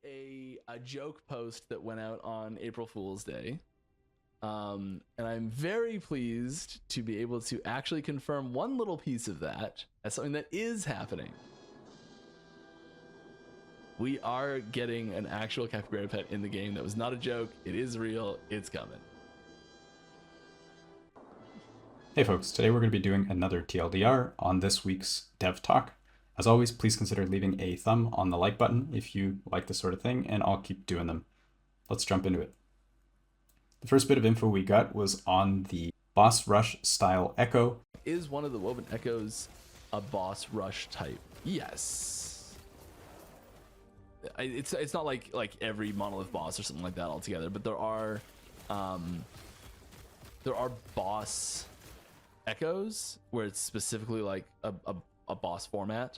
a joke post that went out on April Fool's Day. And I'm very pleased to be able to actually confirm one little piece of that as something that is happening. We are getting an actual capybara pet in the game. That was not a joke. It is real. It's coming. Hey folks, today we're going to be doing another TLDR on this week's Dev Talk. As always, please consider leaving a thumb on the like button if you like this sort of thing, and I'll keep doing them. Let's jump into it. The first bit of info we got was on the boss rush style echo. Is one of the woven echoes a boss rush type? Yes. It's not like every monolith boss or something like that altogether, but there are boss echoes where it's specifically like a boss format,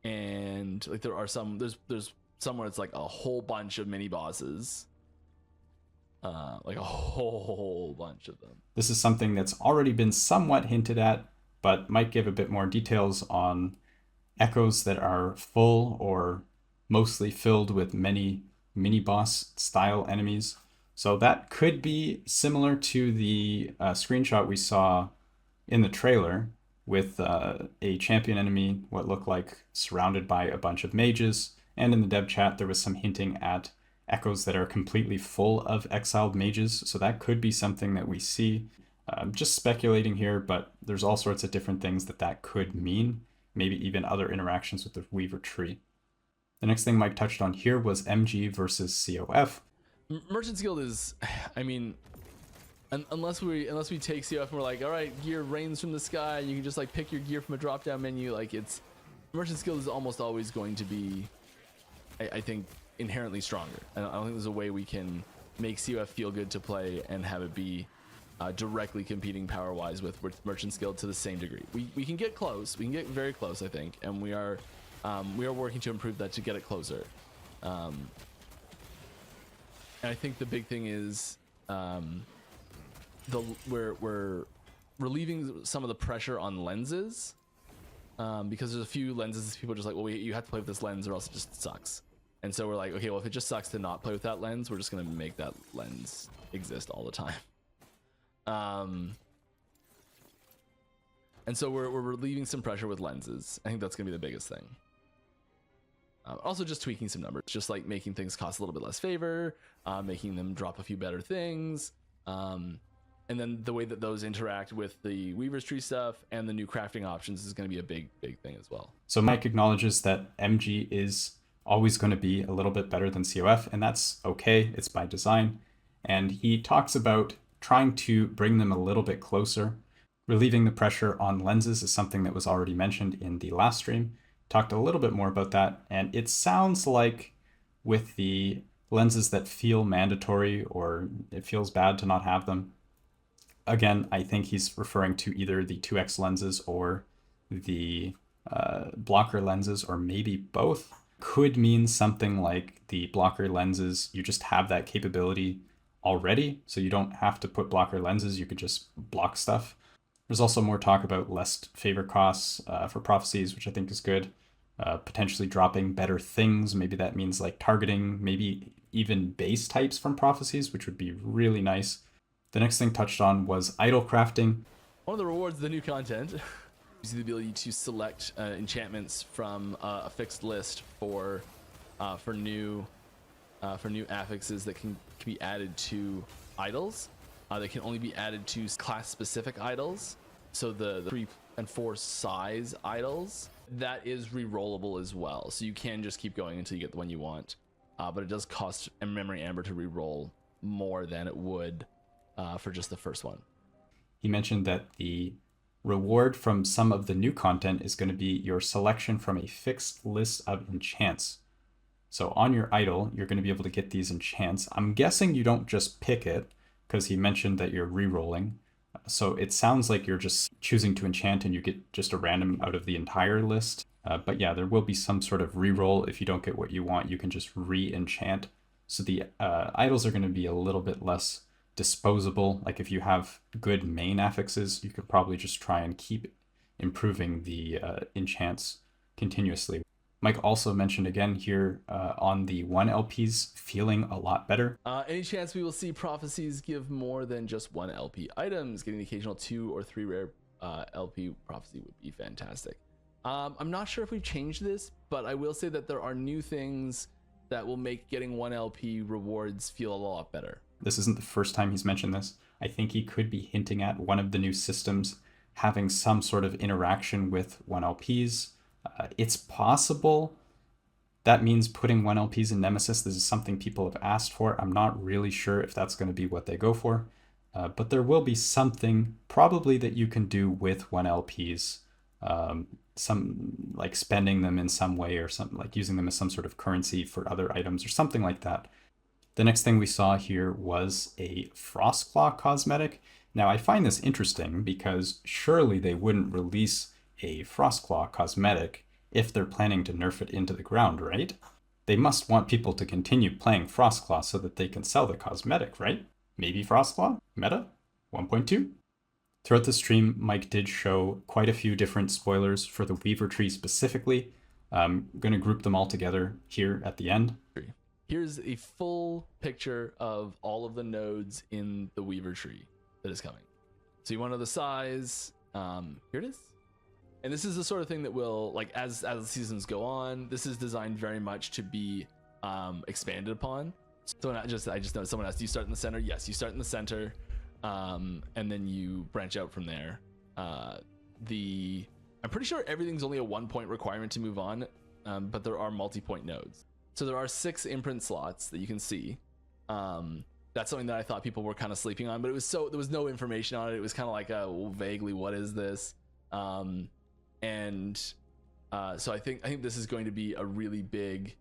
and like there are some there's some where it's like a whole bunch of mini bosses, like a whole bunch of them. This is something that's already been somewhat hinted at, but might give a bit more details on echoes that are full or mostly filled with many mini boss style enemies. So that could be similar to the screenshot we saw in the trailer with a champion enemy, what looked like surrounded by a bunch of mages. And in the dev chat, there was some hinting at echoes that are completely full of exiled mages. So that could be something that we see. Just speculating here, but there's all sorts of different things that could mean. Maybe even other interactions with the Weaver tree. The next thing Mike touched on here was MG versus COF. Merchant's Guild is, I mean, unless we take COF and we're like, all right, gear rains from the sky, you can just like pick your gear from a drop down menu. Like Merchant's Guild is almost always going to be, I think, inherently stronger. And I don't think there's a way we can make COF feel good to play and have it be directly competing power wise with Merchant's Guild to the same degree. We can get close. We can get very close, I think, and we are working to improve that to get it closer. And I think the big thing is we're relieving some of the pressure on lenses, because there's a few lenses people are just like, well, you have to play with this lens or else it just sucks. And so we're like, okay, well, if it just sucks to not play with that lens, we're just going to make that lens exist all the time. And so we're relieving some pressure with lenses. I think that's going to be the biggest thing. Also just tweaking some numbers, just like making things cost a little bit less favor, making them drop a few better things. And then the way that those interact with the Weaver's Tree stuff and the new crafting options is going to be a big thing as well. So Mike acknowledges that MG is always going to be a little bit better than COF, and that's okay. It's by design. And he talks about trying to bring them a little bit closer. Relieving the pressure on lenses is something that was already mentioned in the last stream. Talked a little bit more about that, and it sounds like with the lenses that feel mandatory or it feels bad to not have them. Again, I think he's referring to either the 2x lenses or the blocker lenses, or maybe both. Could mean something like the blocker lenses, you just have that capability already, so you don't have to put blocker lenses, you could just block stuff. There's also more talk about less favor costs for prophecies, which I think is good. Potentially dropping better things, maybe that means like targeting, maybe even base types from prophecies, which would be really nice. The next thing touched on was idol crafting. One of the rewards of the new content is the ability to select enchantments from a fixed list for new affixes that can be added to idols. They can only be added to class-specific idols. So the 3 and 4 size idols, that is rerollable as well. So you can just keep going until you get the one you want. But it does cost a memory amber to reroll more than it would for just the first one. He mentioned that the reward from some of the new content is going to be your selection from a fixed list of enchants. So on your idol, you're going to be able to get these enchants. I'm guessing you don't just pick it, because he mentioned that you're re-rolling. So it sounds like you're just choosing to enchant and you get just a random out of the entire list. But yeah, there will be some sort of re-roll. If you don't get what you want, you can just re-enchant. So the idols are going to be a little bit less disposable. Like if you have good main affixes, you could probably just try and keep improving the enchants continuously. Mike also mentioned again here on the 1LPs feeling a lot better. Any chance we will see prophecies give more than just 1 LP items? Getting the occasional 2 or 3 rare LP prophecy would be fantastic. I'm not sure if we've changed this, but I will say that there are new things that will make getting 1 LP rewards feel a lot better. This isn't the first time he's mentioned this. I think he could be hinting at one of the new systems having some sort of interaction with 1LPs. It's possible that means putting 1LPs in Nemesis. This is something people have asked for. I'm not really sure if that's going to be what they go for, but there will be something probably that you can do with 1LPs, some like spending them in some way or something like using them as some sort of currency for other items or something like that. The next thing we saw here was a Frostclaw cosmetic. Now I find this interesting because surely they wouldn't release a Frostclaw cosmetic if they're planning to nerf it into the ground, right? They must want people to continue playing Frostclaw so that they can sell the cosmetic, right? Maybe Frostclaw? Meta? 1.2? Throughout the stream, Mike did show quite a few different spoilers for the Weaver tree specifically. I'm going to group them all together here at the end. Here's a full picture of all of the nodes in the Weaver tree that is coming. So you want to know the size. Here it is. And this is the sort of thing that will, like, as the seasons go on, this is designed very much to be expanded upon. So I just noticed someone asked, do you start in the center? Yes, you start in the center, and then you branch out from there. I'm pretty sure everything's only a 1-point requirement to move on, but there are multi-point nodes. So there are 6 imprint slots that you can see. That's something that I thought people were kind of sleeping on, but there was no information on it. It was kind of like vaguely, what is this? So I think this is going to be a really big.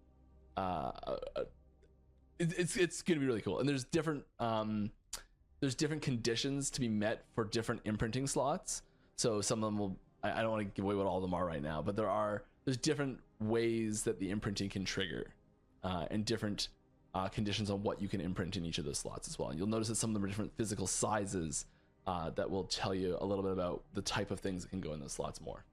It's going to be really cool, and there's different conditions to be met for different imprinting slots. So some of them will. I don't want to give away what all of them are right now, but there's different ways that the imprinting can trigger, and different conditions on what you can imprint in each of those slots as well. And you'll notice that some of them are different physical sizes that will tell you a little bit about the type of things that can go in those slots more.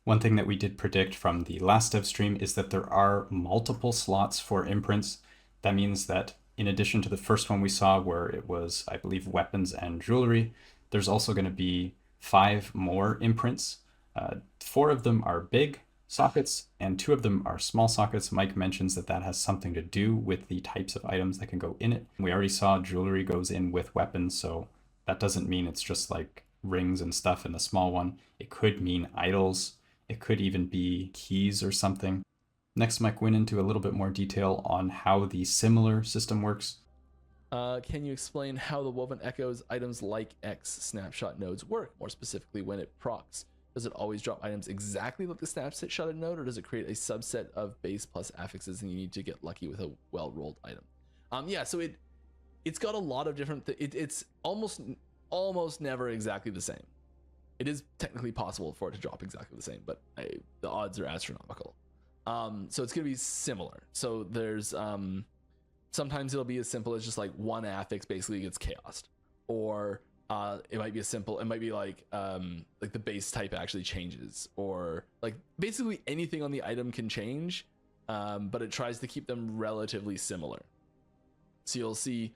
One thing that we did predict from the last dev stream is that there are multiple slots for imprints. That means that in addition to the first one we saw where it was, I believe, weapons and jewelry, there's also going to be 5 more imprints. 4 of them are big sockets and 2 of them are small sockets. Mike mentions that that has something to do with the types of items that can go in it. We already saw jewelry goes in with weapons, so that doesn't mean it's just like rings and stuff in the small one. It could mean idols. It could even be keys or something. Next, Mike went into a little bit more detail on how the similar system works. Can you explain how the Woven Echoes items like X snapshot nodes work? More specifically, when it procs, does it always drop items exactly like the snapshot node, or does it create a subset of base plus affixes and you need to get lucky with a well-rolled item? Yeah, so it's got a lot of different. It's almost never exactly the same. It is technically possible for it to drop exactly the same, but the odds are astronomical. So it's going to be similar. So there's sometimes it'll be as simple as just like one affix basically gets chaosed, or it might be like the base type actually changes, or like basically anything on the item can change, but it tries to keep them relatively similar. So you'll see,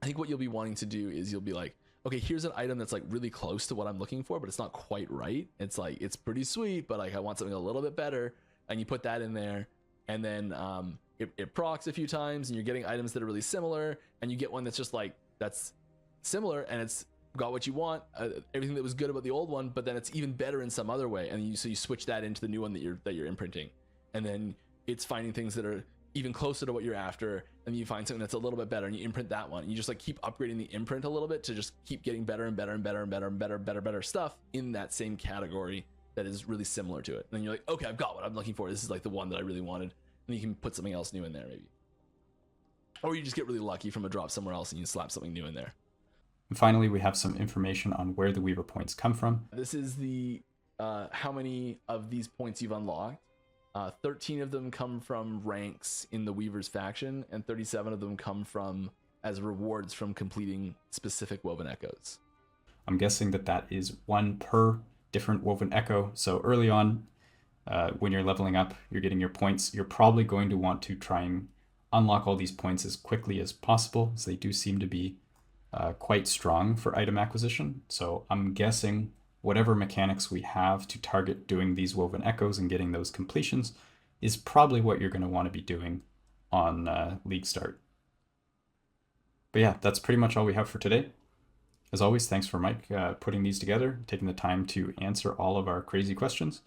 I think what you'll be wanting to do is you'll be like, okay, here's an item that's like really close to what I'm looking for, but it's not quite right. It's like, it's pretty sweet, but like I want something a little bit better. And you put that in there, and then it procs a few times, and you're getting items that are really similar, and you get one that's just like, that's similar, and it's got what you want, everything that was good about the old one, but then it's even better in some other way. And so you switch that into the new one that you're imprinting, and then it's finding things that are even closer to what you're after, and you find something that's a little bit better, and you imprint that one. And you just like keep upgrading the imprint a little bit to just keep getting better and better and better and better and better stuff in that same category that is really similar to it. And then you're like, okay, I've got what I'm looking for. This is like the one that I really wanted. And you can put something else new in there maybe. Or you just get really lucky from a drop somewhere else and you slap something new in there. And finally, we have some information on where the Weaver points come from. This is the how many of these points you've unlocked. 13 of them come from ranks in the Weaver's faction, and 37 of them come from as rewards from completing specific Woven Echoes. I'm guessing that is 1 per different Woven Echo. So early on, when you're leveling up, you're getting your points, you're probably going to want to try and unlock all these points as quickly as possible, as they do seem to be quite strong for item acquisition. So I'm guessing whatever mechanics we have to target doing these woven echoes and getting those completions is probably what you're going to want to be doing on League Start. But yeah, that's pretty much all we have for today. As always, thanks for Mike putting these together, taking the time to answer all of our crazy questions.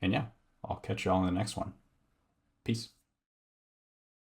And yeah, I'll catch you all in the next one. Peace.